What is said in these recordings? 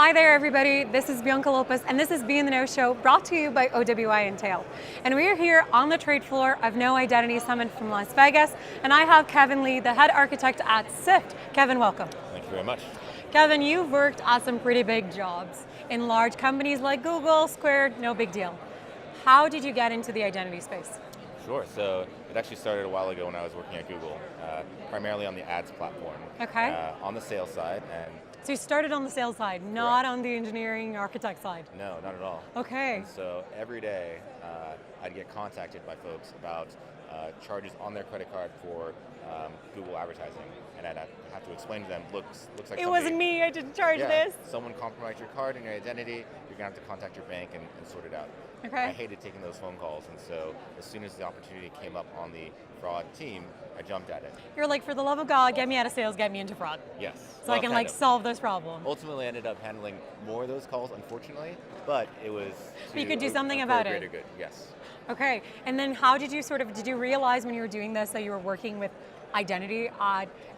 Hi there, everybody. This is Bianca Lopez, and this is Be in the Know Show, brought to you by OWI and Tail. And we are here on the trade floor of No Identity Summit from Las Vegas, and I have Kevin Lee, the head architect at Sift. Kevin, welcome. Thank you very much. Kevin, you've worked at some pretty big jobs in large companies like Google, Square, no big deal. How did you get into the identity space? Sure. So it actually started a while ago when I was working at Google, primarily on the ads platform. Okay. On the sales side, and So you started on the sales side, not on the engineering architect side. no, not at all. Okay. And so every day, I'd get contacted by folks about charges on their credit card for Google advertising, and I'd have to explain to them, looks like It wasn't me, I didn't charge yeah, this. someone compromised your card and your identity. You're gonna have to contact your bank and sort it out. Okay. I hated taking those phone calls, and so as soon as the opportunity came up on the fraud team, I jumped at it. You're like, for the love of God, get me out of sales, get me into fraud. Yes. So I can like solve those problems. Ultimately, I ended up handling more of those calls, unfortunately, but it was. You could do something for about a greater it. Good. Yes. Okay, and then how did you realize when you were doing this that you were working with identity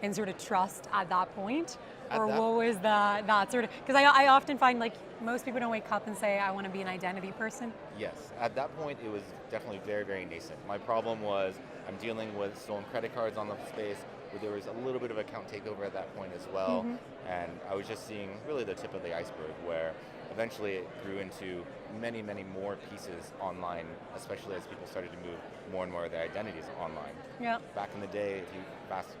and sort of trust at that point? Or what was that sort of, because I often find like most people don't wake up and say, I want to be an identity person. Yes, at that point it was definitely very, very nascent. My problem was I'm dealing with stolen credit cards on the space, where there was a little bit of account takeover at that point as well, and I was just seeing really the tip of the iceberg, where eventually it grew into many, many more pieces online, especially as people started to move more and more of their identities online. Yeah. Back in the day, if you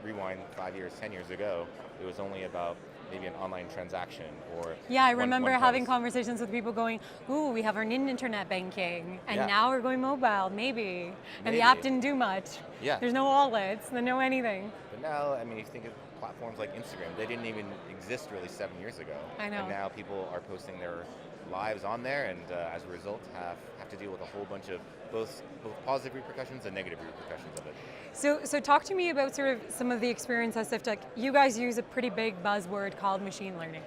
rewind 5 years, 10 years ago, it was only about maybe an online transaction or yeah, I remember one having post. Conversations with people going, ooh, we have our internet banking, and Yeah. now we're going mobile, maybe. And the app didn't do much. Yeah. There's no wallets, no anything. But now, I mean, you think of platforms like Instagram, they didn't even exist really 7 years ago. I know. And now people are posting their lives on there, and as a result have to deal with a whole bunch of both positive repercussions and negative repercussions of it. So talk to me about sort of some of the experience at Sift. Like, you guys use a pretty big buzzword called machine learning.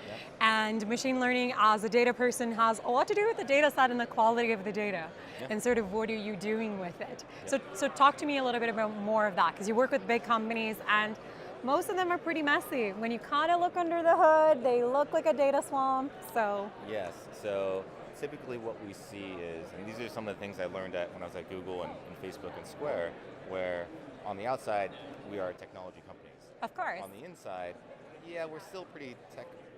Yeah. And machine learning as a data person has a lot to do with the data set and the quality of the data, and sort of what are you doing with it. So talk to me a little bit about more of that, because you work with big companies and most of them are pretty messy. When you kind of look under the hood, they look like a data swamp, so. Yes, so typically what we see is, and these are some of the things I learned when I was at Google and Facebook and Square, where on the outside, we are technology companies. Of course. On the inside, yeah, we're still pretty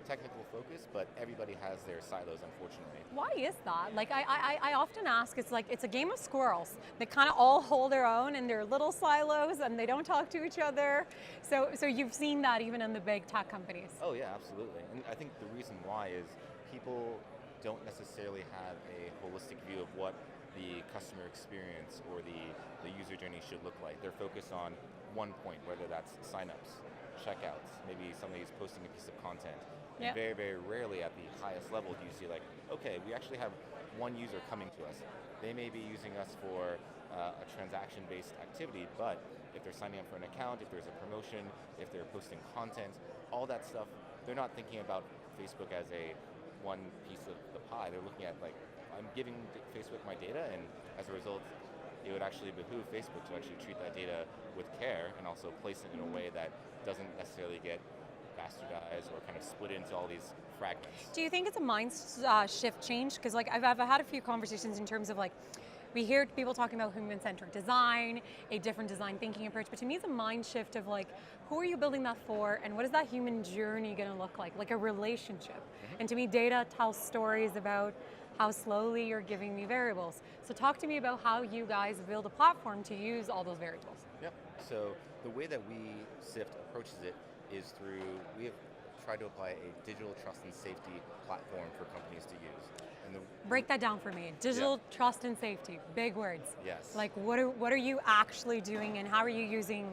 technical focused, but everybody has their silos, unfortunately. Why is that? Like, I often ask, it's a game of squirrels. They kind of all hold their own in their little silos and they don't talk to each other. So you've seen that even in the big tech companies. Oh yeah, absolutely. And I think the reason why is people don't necessarily have a holistic view of what the customer experience or the user journey should look like. They're focused on one point, whether that's signups, checkouts, maybe somebody's posting a piece of content. And very, very rarely at the highest level do you see like, okay, we actually have one user coming to us. They may be using us for a transaction-based activity, but if they're signing up for an account, if there's a promotion, if they're posting content, all that stuff, they're not thinking about Facebook as a one piece of the pie. They're looking at like, I'm giving Facebook my data, and as a result, it would actually behoove Facebook to actually treat that data with care and also place it in a way that doesn't necessarily get bastardized or kind of split into all these fragments. Do you think it's a mind shift change? Because like I've had a few conversations in terms of like, we hear people talking about human-centric design, a different design thinking approach, but to me it's a mind shift of like, who are you building that for, and what is that human journey going to look like a relationship? And to me, data tells stories about how slowly you're giving me variables. So talk to me about how you guys build a platform to use all those variables. Yep, so the way that we, Sift, approaches it is through, we have tried to apply a digital trust and safety platform for companies to use. And break that down for me. Digital trust and safety, big words. Yes. Like what are you actually doing, and how are you using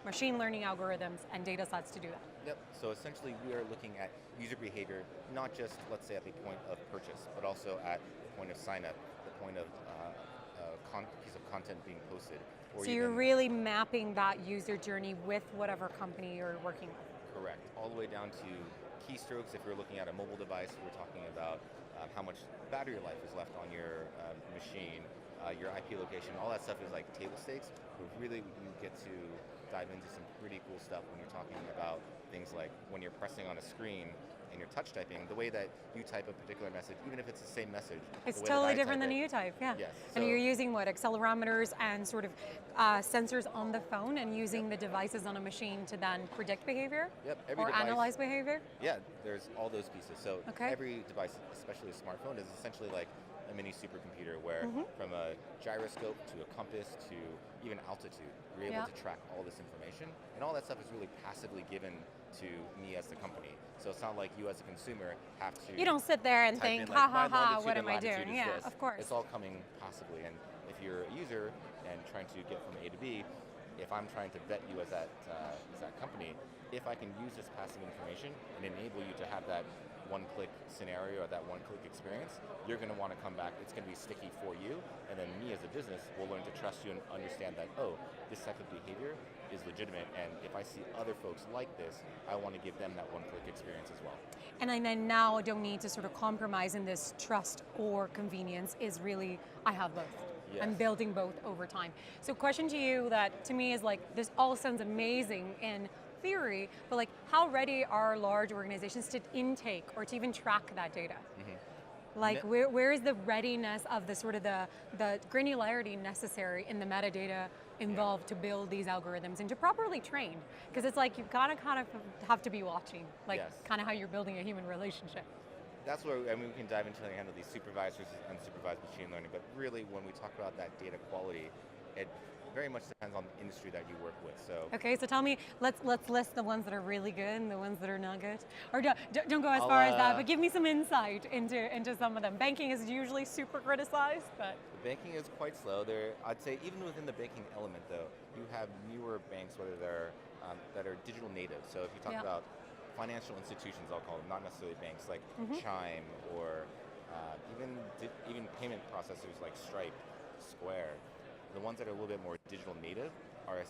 machine learning algorithms and data sets to do that? Yep, so essentially we are looking at user behavior, not just, let's say, at the point of purchase, but also at the point of sign up, the point of a piece of content being posted. Or so you're really mapping that user journey with whatever company you're working with. Correct, all the way down to keystrokes. If you're looking at a mobile device, we're talking about how much battery life is left on your machine, your IP location, all that stuff is like table stakes, but really you get to dive into some pretty cool stuff when you're talking about things like when you're pressing on a screen, and you're touch typing, the way that you type a particular message, even if it's the same message, It's the way totally that I different type than it, you type, yeah. yes. And So, you're using what, accelerometers and sort of sensors on the phone and using the devices on a machine to then predict behavior yep, every or device, analyze behavior? yeah, there's all those pieces. So Okay. every device, especially a smartphone, is essentially like a mini supercomputer where from a gyroscope to a compass to even altitude, you're able Yeah. to track all this information. And all that stuff is really passively given to me as the company. So it's not like you as a consumer have to You don't sit there and type think, in, ha like, ha my ha, longitude what and am I latitude doing? is Yeah, this. of course. It's all coming passively. And if you're a user and trying to get from A to B, if I'm trying to vet you as that company, if I can use this passive information and enable you to have that one-click scenario or that one-click experience, you're going to want to come back. It's going to be sticky for you, and then me as a business will learn to trust you and understand that, oh, this type of behavior is legitimate, and if I see other folks like this, I want to give them that one-click experience as well. And I then now don't need to sort of compromise in this trust or convenience is really, I have both. Yes. I'm building both over time. So question to you that to me is like, this all sounds amazing in theory, but like how ready are large organizations to intake or to even track that data? Like where is the readiness of the sort of the granularity necessary in the metadata involved to build these algorithms and to properly train? Because it's like you've got to kind of have to be watching, like Yes. kind of how you're building a human relationship. That's where, I mean, we can dive into kind of these supervised versus unsupervised machine learning, but really when we talk about that data quality, it very much depends on the industry that you work with. So Okay, so tell me, let's list the ones that are really good and the ones that are not good. Or don't go as I'll, far as that, but give me some insight into some of them. Banking is usually super criticized, but banking is quite slow. I'd say even within the banking element, though, you have newer banks, whether they're that are digital native. So if you talk Yeah. about financial institutions, I'll call them, not necessarily banks, like Chime or even payment processors like Stripe, Square. The ones that are a little bit more digital native are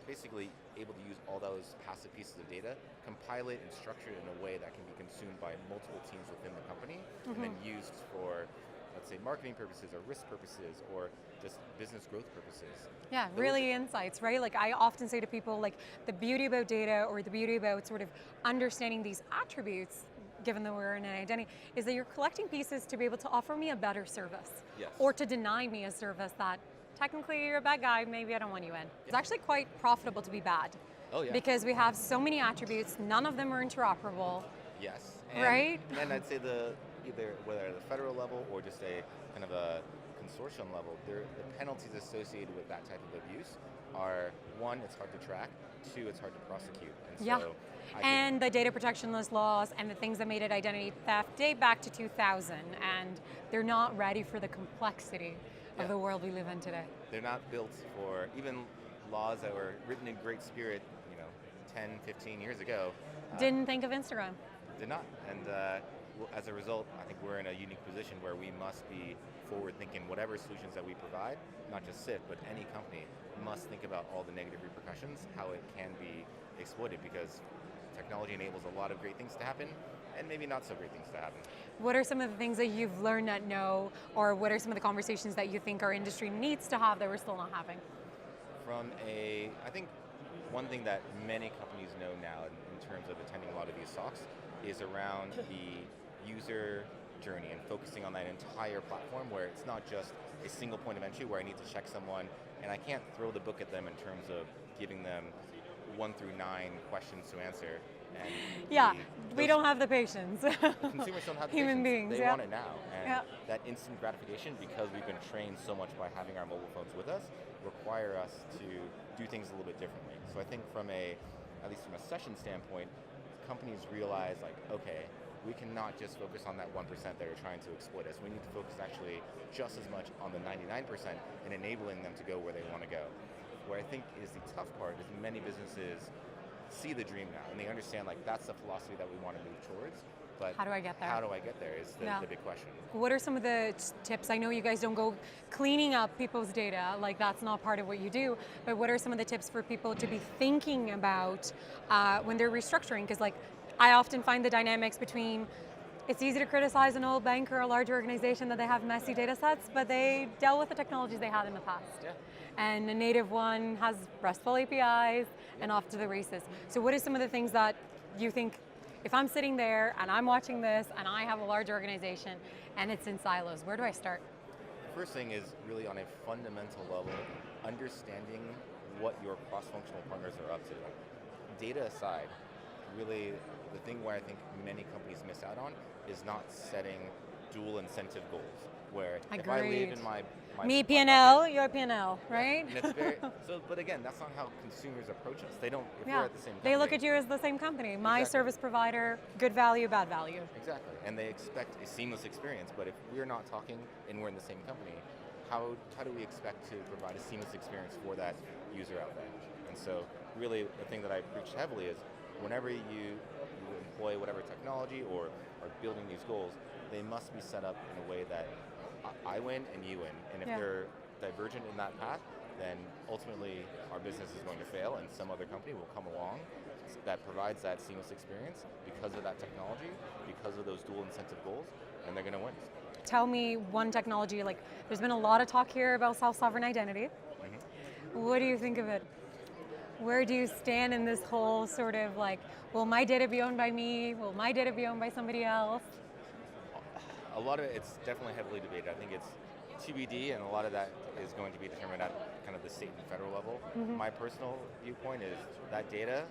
basically able to use all those passive pieces of data, compile it and structure it in a way that can be consumed by multiple teams within the company, and then used for, let's say, marketing purposes or risk purposes or just business growth purposes. yeah, really insights, right? Like I often say to people, like the beauty about data or the beauty about sort of understanding these attributes, given that we're in an identity, is that you're collecting pieces to be able to offer me a better service. Yes. Or to deny me a service that technically you're a bad guy, maybe I don't want you in. It's actually quite profitable to be bad. Oh yeah. Because we have so many attributes, none of them are interoperable. Yes. Right? And I'd say either whether at the federal level or just a kind of a consortium level, the penalties associated with that type of abuse are, one, it's hard to track, two, it's hard to prosecute. And Yeah. so And the data protectionist laws and the things that made it identity theft date back to 2000, and they're not ready for the complexity of the world we live in today. they're not built for even laws that were written in great spirit, 10, 15 years ago. Didn't think of Instagram. Did not. And as a result, I think we're in a unique position where we must be forward thinking. Whatever solutions that we provide, not just Sift, but any company must think about all the negative repercussions, how it can be exploited, because technology enables a lot of great things to happen and maybe not so great things to happen. What are some of the things that you've learned at No, or what are some of the conversations that you think our industry needs to have that we're still not having? I think one thing that many companies know now in terms of attending a lot of these talks is around the user journey and focusing on that entire platform where it's not just a single point of entry where I need to check someone and I can't throw the book at them in terms of giving them 1 through 9 questions to answer. And Yeah, we don't have the patience. consumers don't have the Human patience. beings, They yeah. want it now. And that instant gratification, because we've been trained so much by having our mobile phones with us, require us to do things a little bit differently. So I think at least from a session standpoint, companies realize like, okay, we cannot just focus on that 1% that are trying to exploit us. We need to focus actually just as much on the 99% and enabling them to go where they want to go. Where I think is the tough part is many businesses see the dream now and they understand like that's the philosophy that we want to move towards. But How do I get there? How do I get there is the big question. What are some of the tips? I know you guys don't go cleaning up people's data, like that's not part of what you do, but what are some of the tips for people to be thinking about when they're restructuring? Because like I often find the dynamics between, it's easy to criticize an old bank or a large organization that they have messy data sets, but they dealt with the technologies they had in the past. Yeah. And a native one has RESTful APIs and off to the races. So what are some of the things that you think if I'm sitting there and I'm watching this and I have a large organization and it's in silos, where do I start? First thing is really on a fundamental level, understanding what your cross-functional partners are up to. Data aside, really the thing where I think many companies miss out on is not setting dual incentive goals. Where if I leave in my me P&L, your P&L, right? And it's very, but again, that's not how consumers approach us. They don't, if we're at the same company. They look at you as the same company. My service provider, good value, bad value. Exactly, and they expect a seamless experience, but if we're not talking and we're in the same company, how do we expect to provide a seamless experience for that user out there? And so really the thing that I preach heavily is whenever you employ whatever technology or are building these goals, they must be set up in a way that I win and you win. And if they're divergent in that path, then ultimately our business is going to fail and some other company will come along that provides that seamless experience because of that technology, because of those dual incentive goals, and they're going to win. Tell me one technology, like there's been a lot of talk here about self-sovereign identity. What do you think of it? Where do you stand in this whole sort of like, will my data be owned by me? Will my data be owned by somebody else? A lot of it's definitely heavily debated. I think it's TBD, and a lot of that is going to be determined at kind of the state and federal level. My personal viewpoint is that data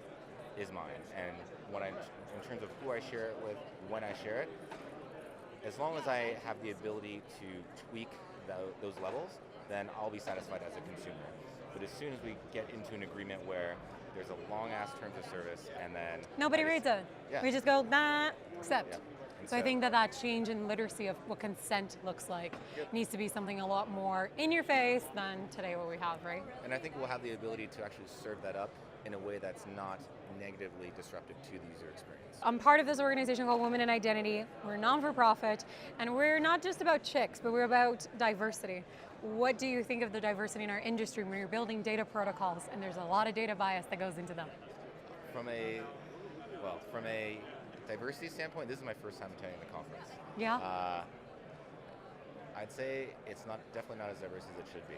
is mine, and in terms of who I share it with, when I share it, as long as I have the ability to tweak those levels, then I'll be satisfied as a consumer. But as soon as we get into an agreement where there's a long-ass terms of service and then... Nobody reads it. Yeah. We just go, nah, accept. Yep. So I think that change in literacy of what consent looks like needs to be something a lot more in your face than today what we have, right? And I think we'll have the ability to actually serve that up in a way that's not negatively disruptive to the user experience. I'm part of this organization called Women in Identity. We're non-for-profit, and we're not just about chicks, but we're about diversity. What do you think of the diversity in our industry when you're building data protocols, and there's a lot of data bias that goes into them? From a diversity standpoint, this is my first time attending the conference. Yeah. I'd say it's definitely not as diverse as it should be.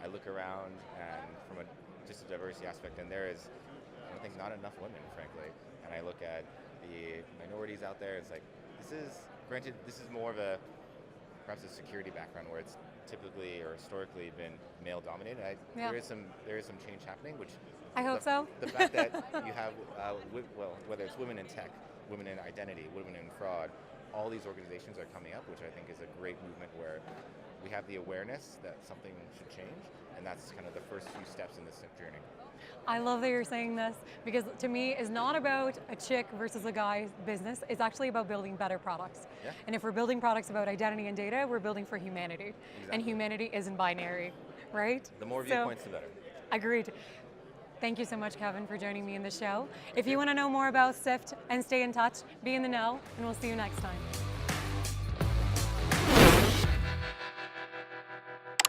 I look around and from just a diversity aspect, and there is, I think, not enough women, frankly. And I look at the minorities out there. It's like granted, this is more of perhaps a security background where it's typically or historically been male dominated. There is some change happening, which I hope so. The fact that you have whether it's women in tech, women in identity, women in fraud, all these organizations are coming up, which I think is a great movement where we have the awareness that something should change, and that's kind of the first few steps in this journey. I love that you're saying this, because to me it's not about a chick versus a guy's business. It's actually about building better products. Yeah. And if we're building products about identity and data, we're building for humanity. Exactly. And humanity isn't binary, right? The more viewpoints, the better. Agreed. Thank you so much, Kevin, for joining me in the show. If you want to know more about Sift and stay in touch, be in the know, and we'll see you next time.